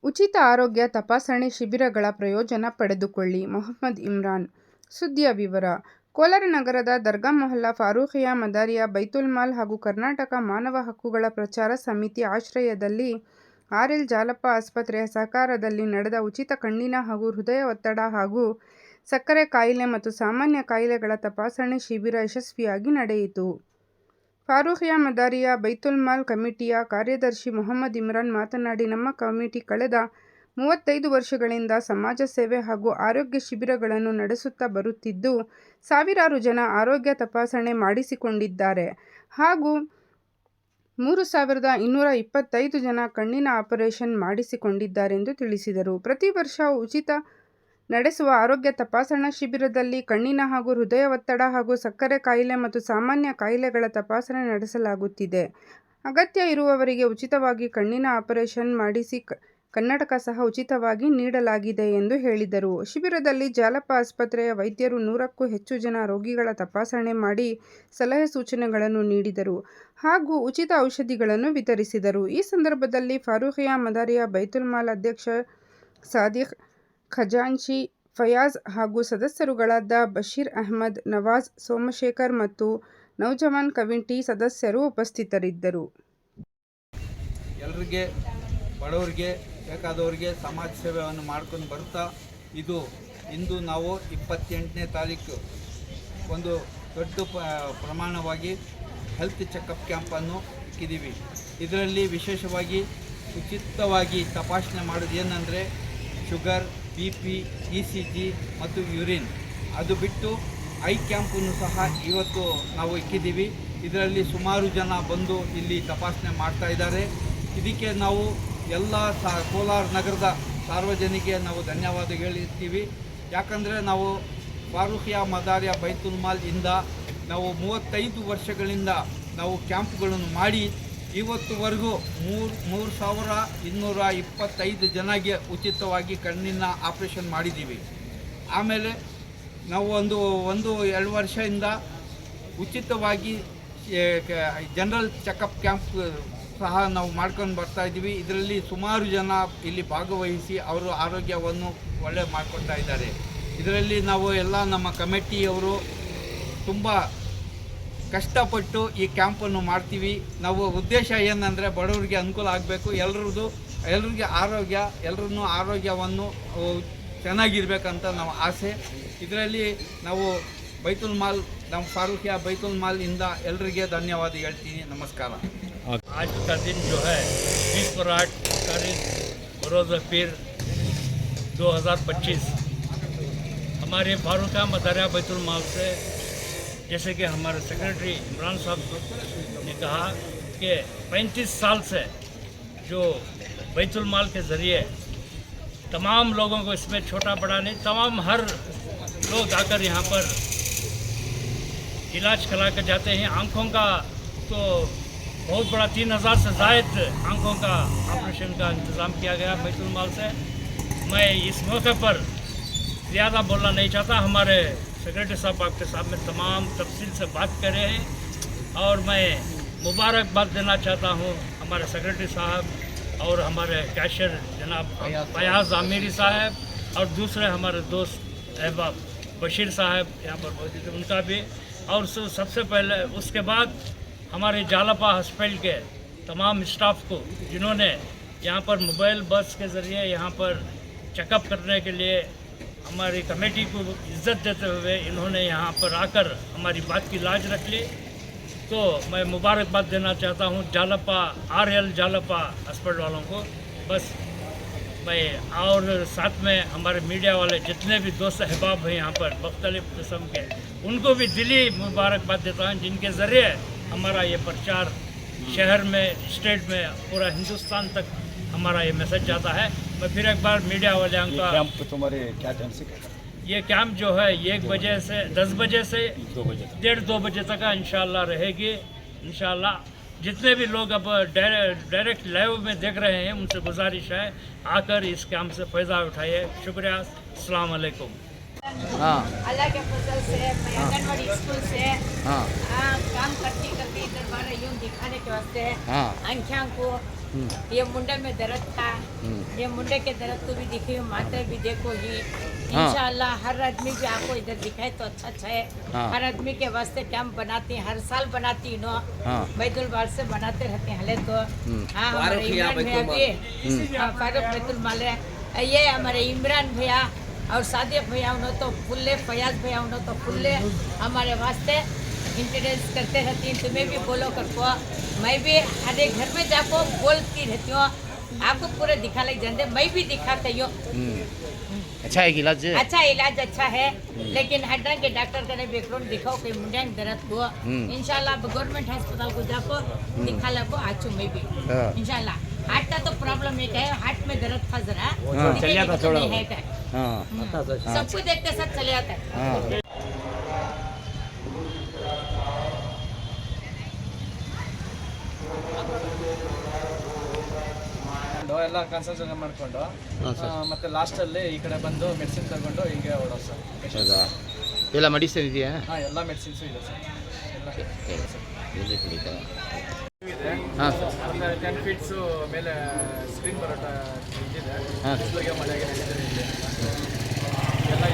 ಉಚಿತ ಆರೋಗ್ಯ ತಪಾಸಣೆ ಶಿಬಿರಗಳ ಪ್ರಯೋಜನ ಪಡೆದುಕೊಳ್ಳಿ. ಮೊಹಮ್ಮದ್ ಇಮ್ರಾನ್. ಸುದ್ದಿಯ ವಿವರ. ಕೋಲಾರ ನಗರದ ದರ್ಗಾ ಮೊಹಲ್ಲಾ ಫಾರೂಖಿಯಾ ಮದಾರಿಯಾ ಬೈತುಲ್ ಮಾಲ್ ಹಾಗೂ ಕರ್ನಾಟಕ ಮಾನವ ಹಕ್ಕುಗಳ ಪ್ರಚಾರ ಸಮಿತಿ ಆಶ್ರಯದಲ್ಲಿ ಆರ್.ಎಲ್. ಜಾಲಪ್ಪ ಆಸ್ಪತ್ರೆಯ ಸಹಕಾರದಲ್ಲಿ ನಡೆದ ಉಚಿತ ಕಣ್ಣಿನ ಹಾಗೂ ಹೃದಯ ಒತ್ತಡ ಹಾಗೂ ಸಕ್ಕರೆ ಕಾಯಿಲೆ ಮತ್ತು ಸಾಮಾನ್ಯ ಕಾಯಿಲೆಗಳ ತಪಾಸಣೆ ಶಿಬಿರ ಯಶಸ್ವಿಯಾಗಿ ನಡೆಯಿತು. ಫಾರೂಖಿಯಾ ಮದಾರಿಯಾ ಬೈತುಲ್ ಮಾಲ್ ಕಮಿಟಿಯ ಕಾರ್ಯದರ್ಶಿ ಮೊಹಮ್ಮದ್ ಇಮ್ರಾನ್ ಮಾತನಾಡಿ, ನಮ್ಮ ಕಮಿಟಿ ಕಳೆದ 35 ವರ್ಷಗಳಿಂದ ಸಮಾಜ ಸೇವೆ ಹಾಗೂ ಆರೋಗ್ಯ ಶಿಬಿರಗಳನ್ನು ನಡೆಸುತ್ತಾ ಬರುತ್ತಿದ್ದು, ಸಾವಿರಾರು ಜನ ಆರೋಗ್ಯ ತಪಾಸಣೆ ಮಾಡಿಸಿಕೊಂಡಿದ್ದಾರೆ ಹಾಗೂ 3225 ಜನ ಕಣ್ಣಿನ ಆಪರೇಷನ್ ಮಾಡಿಸಿಕೊಂಡಿದ್ದಾರೆ ಎಂದು ತಿಳಿಸಿದರು. ಪ್ರತಿ ವರ್ಷ ಉಚಿತ ನಡೆಸುವ ಆರೋಗ್ಯ ತಪಾಸಣಾ ಶಿಬಿರದಲ್ಲಿ ಕಣ್ಣಿನ ಹಾಗೂ ಹೃದಯ ಒತ್ತಡ ಹಾಗೂ ಸಕ್ಕರೆ ಕಾಯಿಲೆ ಮತ್ತು ಸಾಮಾನ್ಯ ಕಾಯಿಲೆಗಳ ತಪಾಸಣೆ ನಡೆಸಲಾಗುತ್ತಿದೆ. ಅಗತ್ಯ ಇರುವವರಿಗೆ ಉಚಿತವಾಗಿ ಕಣ್ಣಿನ ಆಪರೇಷನ್ ಮಾಡಿಸಿ ಕನ್ನಡಕ ಸಹ ಉಚಿತವಾಗಿ ನೀಡಲಾಗಿದೆ ಎಂದು ಹೇಳಿದರು. ಶಿಬಿರದಲ್ಲಿ ಜಾಲಪ್ಪ ಆಸ್ಪತ್ರೆಯ ವೈದ್ಯರು 100ಕ್ಕೂ ಹೆಚ್ಚು ಜನ ರೋಗಿಗಳ ತಪಾಸಣೆ ಮಾಡಿ ಸಲಹೆ ಸೂಚನೆಗಳನ್ನು ನೀಡಿದರು ಹಾಗೂ ಉಚಿತ ಔಷಧಿಗಳನ್ನು ವಿತರಿಸಿದರು. ಈ ಸಂದರ್ಭದಲ್ಲಿ ಫಾರೂಖಿಯಾ ಮದಾರಿಯಾ ಬೈತುಲ್ ಮಾಲ್ ಅಧ್ಯಕ್ಷ ಸಾದಿಕ್ ಖಜಾಂಚಿ, ಫಯಾಜ್ ಹಾಗೂ ಸದಸ್ಯರುಗಳಾದ ಬಶೀರ್ ಅಹಮದ್, ನವಾಜ್, ಸೋಮಶೇಖರ್ ಮತ್ತು ನೌಜವಾನ್ ಕಮಿಟಿ ಸದಸ್ಯರು ಉಪಸ್ಥಿತರಿದ್ದರು. ಎಲ್ಲರಿಗೆ, ಬಡವರಿಗೆ, ಬೇಕಾದವರಿಗೆ ಸಮಾಜ ಸೇವೆಯನ್ನು ಮಾಡ್ಕೊಂಡು ಬರ್ತಾ ಇಂದು ನಾವು 28ನೇ ತಾರೀಕು ಒಂದು ದೊಡ್ಡ ಪ್ರಮಾಣವಾಗಿ ಹೆಲ್ತ್ ಚೆಕಪ್ ಕ್ಯಾಂಪನ್ನು ಇಕ್ಕಿದ್ದೀವಿ. ಇದರಲ್ಲಿ ವಿಶೇಷವಾಗಿ ಉಚಿತವಾಗಿ ತಪಾಸಣೆ ಮಾಡೋದು ಏನಂದರೆ ಶುಗರ್, BP, ECG ಮತ್ತು ಯೂರಿನ್. ಅದು ಬಿಟ್ಟು ಐ ಕ್ಯಾಂಪನ್ನು ಸಹ ಇವತ್ತು ನಾವು ಇಕ್ಕಿದ್ದೀವಿ. ಇದರಲ್ಲಿ ಸುಮಾರು ಜನ ಬಂದು ಇಲ್ಲಿ ತಪಾಸಣೆ ಮಾಡ್ತಾ ಇದ್ದಾರೆ. ಇದಕ್ಕೆ ನಾವು ಎಲ್ಲ ಕೋಲಾರ ನಗರದ ಸಾರ್ವಜನಿಕರಿಗೆ ನಾವು ಧನ್ಯವಾದ ಹೇಳಿರ್ತೀವಿ. ಯಾಕಂದರೆ ನಾವು ಫಾರೂಖಿಯಾ ಮದಾರಿಯಾ ಬೈತುಲ್ ಮಾಲ್ ಇಂದ ನಾವು 35 ವರ್ಷಗಳಿಂದ ನಾವು ಕ್ಯಾಂಪ್ಗಳನ್ನು ಮಾಡಿ ಇವತ್ತುವರೆಗೂ 3225 ಜನಗೆ ಉಚಿತವಾಗಿ ಕಣ್ಣಿನ ಆಪರೇಷನ್ ಮಾಡಿದ್ದೀವಿ. ಆಮೇಲೆ ನಾವು ಒಂದು 2 ವರ್ಷದಿಂದ ಉಚಿತವಾಗಿ ಜನರಲ್ ಚೆಕಪ್ ಕ್ಯಾಂಪ್ ಸಹ ನಾವು ಮಾಡ್ಕೊಂಡು ಬರ್ತಾ ಇದ್ದೀವಿ. ಇದರಲ್ಲಿ ಸುಮಾರು ಜನ ಇಲ್ಲಿ ಭಾಗವಹಿಸಿ ಅವರು ಆರೋಗ್ಯವನ್ನು ಒಳ್ಳೆ ಮಾಡ್ಕೊಳ್ತಾ ಇದ್ದಾರೆ. ಇದರಲ್ಲಿ ನಾವು ಎಲ್ಲ ನಮ್ಮ ಕಮಿಟಿಯವರು ತುಂಬ ಕಷ್ಟಪಟ್ಟು ಈ ಕ್ಯಾಂಪನ್ನು ಮಾಡ್ತೀವಿ. ನಾವು ಉದ್ದೇಶ ಏನಂದರೆ ಬಡವರಿಗೆ ಅನುಕೂಲ ಆಗಬೇಕು, ಎಲ್ಲರಿಗೆ ಆರೋಗ್ಯ, ಎಲ್ಲರನ್ನೂ ಆರೋಗ್ಯವನ್ನು ಚೆನ್ನಾಗಿರ್ಬೇಕಂತ ನಾವು ಆಸೆ. ಇದರಲ್ಲಿ ನಾವು ಬೈತುಲ್ ಮಾಲ್, ನಮ್ಮ ಫಾರೂಖಿಯಾ ಬೈತುಲ್ ಮಾಲ್ ಇಂದ ಎಲ್ಲರಿಗೆ ಧನ್ಯವಾದ ಹೇಳ್ತೀನಿ. ನಮಸ್ಕಾರ. आज का दिन जो है 20 तारीख बरोज़ पीर 2025 हमारे फारूखिया मदारिया बैतुल माल से, जैसे कि हमारे सेक्रेटरी इमरान साहब ने कहा कि 35 साल से जो बैतुल माल के ज़रिए तमाम लोगों को, इसमें छोटा बड़ा नहीं, तमाम हर लोग आकर यहाँ पर इलाज करा कर जाते हैं. आँखों का तो बहुत बड़ा 3000 से ज़ायद आँखों का ऑपरेशन का इंतज़ाम किया गया बैतुल माल से. मैं इस मौके पर ज़्यादा बोलना नहीं चाहता. हमारे सेक्रेटरी साहब आपके सामने तमाम तफसील से बात कर रहे हैं और मैं मुबारकबाद देना चाहता हूँ हमारे सेक्रेटरी साहब और हमारे कैशियर जनाब फयाज आमिरी साहब और दूसरे हमारे दोस्त अहबाब बशीर साहब यहाँ पर मौजूद हैं, उनका भी. और सबसे पहले उसके बाद हमारे जालपा हॉस्पिटल के तमाम स्टाफ को, जिन्होंने यहाँ पर मोबाइल बस के ज़रिए यहाँ पर चेकअप करने के लिए हमारी कमेटी को इज़्ज़त देते हुए इन्होंने यहाँ पर आकर हमारी बात की लाज रख ली. तो मैं मुबारकबाद देना चाहता हूँ जालपा RL जालपा हॉस्पिटल वालों को. बस मैं और साथ में हमारे मीडिया वाले जितने भी दोस्त अहबाब हैं यहाँ पर मुख्तलिफ़ किस्म के, उनको भी दिली मुबारकबाद देता हूँ, जिनके ज़रिए हमारा ये प्रचार शहर में, स्टेट में, पूरा हिंदुस्तान तक हमारा ये मैसेज जाता है. मैं फिर एक बार मीडिया वाले का कैंप तुम्हारे क्या टाइम से ये कैंप जो है 1 बजे से 10 बजे से 1:30-2 बजे तक इंशाल्लाह रहेगी. इंशाल्लाह जितने भी लोग अब डायरेक्ट लाइव में देख रहे हैं उनसे गुजारिश है आकर इस कैंप से फ़ायदा उठाइए. शुक्रिया. अस्सलाम वालेकुम. अल्लाह के फजल से मैं आंगनवाड़ी स्कूल से काम करती इधर बारह यूं दिखाने के वास्ते आंखों को ये मुंडे में दर्द था, ये मुंडे के दर्द को भी दिखी, माथे भी देखो ही। इंशाल्लाह हर आदमी भी आपको इधर दिखाए तो अच्छा है। हर आदमी के वास्ते कैंप बनाती हैं, हर साल बनाती नो बैतुल माल से बनाते रहते हैं हले तो। हाँ हमारे इमरान भैया भी फारूक बैतुल माल है, ये हमारे इमरान भैया और सादिक भैया उन्होंने तो फुल्ले, फयाज भैया उन्होंने तो फुल्ले हमारे वास्ते इंट्रोड्यूस करते रहती हैं। तुम्हें भी बोलो करको, मैं भी हर एक घर में जाको बोलती रहती हूँ, आपको पूरे दिखा लग जाते, मैं भी दिखाती हूँ। अच्छा है इलाज? अच्छा इलाज अच्छा है, लेकिन हड्डा के डॉक्टर का बैकग्राउंड दिखाओ कि मुंडा दर्द हुआ। इंशाल्लाह गवर्नमेंट अस्पताल को जाको दिखा लगो आचू मैं भी इंशाल्लाह। हार्ट का तो प्रॉब्लम एक है, हार्ट में दर्द था जरा, है सब कुछ देखते सब चले जाता है। ಎಲ್ಲ ಕನ್ಸಲ್ಟೇಷನ್ ಮಾಡಿಕೊಂಡು ಮತ್ತೆ ಲಾಸ್ಟಲ್ಲಿ ಈ ಕಡೆ ಬಂದು ಮೆಡಿಸಿನ್ ತಗೊಂಡು ಹೀಗೆ ಓಡೋ ಸರ್. ಹೌದಾ? ಎಲ್ಲ ಮೆಡಿಸಿನ್ ಇದೆಯಾ? ಹಾಂ ಎಲ್ಲ ಮೆಡಿಸಿನ್ಸು ಇದೆ ಸರ್, ಎಲ್ಲ ಎಲ್ಲಿ ಕುಡಿತಾ? ಇದೆ. ಹಾಂ ಸರ್. ಮತ್ತು 10 ಫೀಟ್ಸು ಮೇಲೆ ಸ್ಕ್ರೀನ್ ಬರೋಟ ಇದಿದೆ, ಬಿಸಿಲಿಗೆ ಮಳೆಗೆ ನಡೀತಾರೆ ಇಲ್ಲಿ ಎಲ್ಲ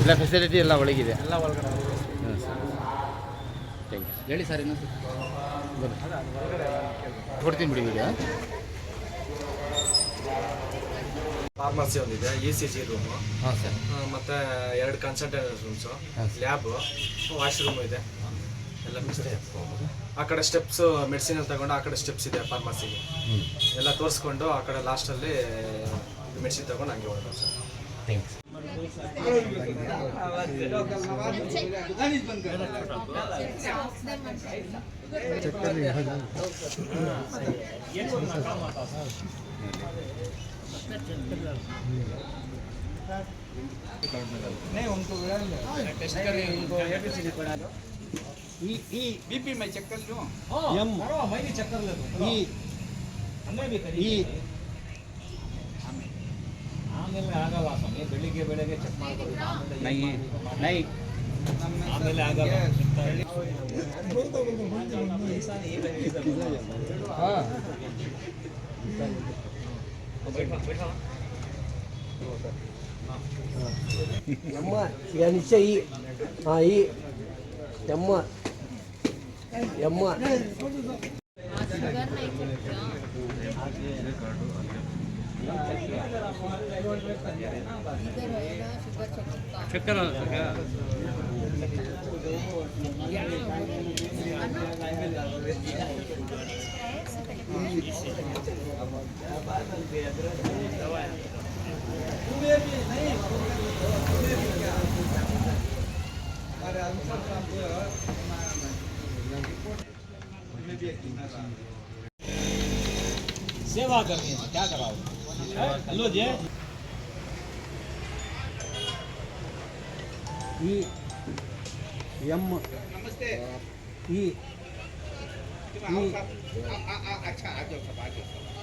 ಎಲ್ಲ ಫೆಸಿಲಿಟಿ ಎಲ್ಲ ಒಳಗಿದೆ, ಎಲ್ಲ ಒಳಗಡೆ. ಹಾಂ ಸರ್, ಥ್ಯಾಂಕ್ ಯು. ಹೇಳಿ ಸರ್ ಇನ್ನೊಂದು ಕೊಡ್ತೀನಿ ಬಿಡಿ ವಿಡಿಯೋ. ಫಾರ್ಮಸಿ ಒಂದಿದೆ, ECG ರೂಮು, ಹಾಂ ಸರ್, ಮತ್ತು 2 ಕನ್ಸಲ್ಟೇಷನ್ ರೂಮ್ಸು, ಲ್ಯಾಬು, ವಾಶ್ರೂಮು ಇದೆ, ಎಲ್ಲ ಮಿಕ್ಸ್ ಇದೆ. ಆ ಕಡೆ ಸ್ಟೆಪ್ಸು ಮೆಡಿಸಿನ್ ತಗೊಂಡು ಆ ಕಡೆ ಸ್ಟೆಪ್ಸ್ ಇದೆ ಫಾರ್ಮಸಿಗೆ, ಎಲ್ಲ ತೋರಿಸ್ಕೊಂಡು ಆ ಕಡೆ ಲಾಸ್ಟಲ್ಲಿ ಮೆಡಿಸಿನ್ ತಗೊಂಡು ಹಂಗೆ ಹೊರಡೋದು ಸರ್. ಥ್ಯಾಂಕ್ಸ್. नहीं उनको टेस्ट करें, उनको ABCD पढ़ा दो। ई बीपी में चेक कर लूँ। एम मैं भी चेक कर लेता हूँ, हमें भी करिए। ಆಮೇಲೆ ಆಗಲ್ಲ ಸ್ವಾಮಿ, ಬೆಳಿಗ್ಗೆ ಚೆಕ್ ಮಾಡ್ಬೋದು. ಆಮೇಲೆ ಆಗಲ್ಲ. ಎಮ್ಮ ಈಗ ನಿಶ್ಚಯ ಈ ಹಾಂ ಈ ಎಮ್ಮ ಎಮ್ಮ ಚಕ್ಕರ सेवा करनी है, क्या कराओ? हेलो जी, ಈ ಎಮ್ಮ नमस्ते। ಈ अच्छा आ जाओ सब, आ जाओ सब।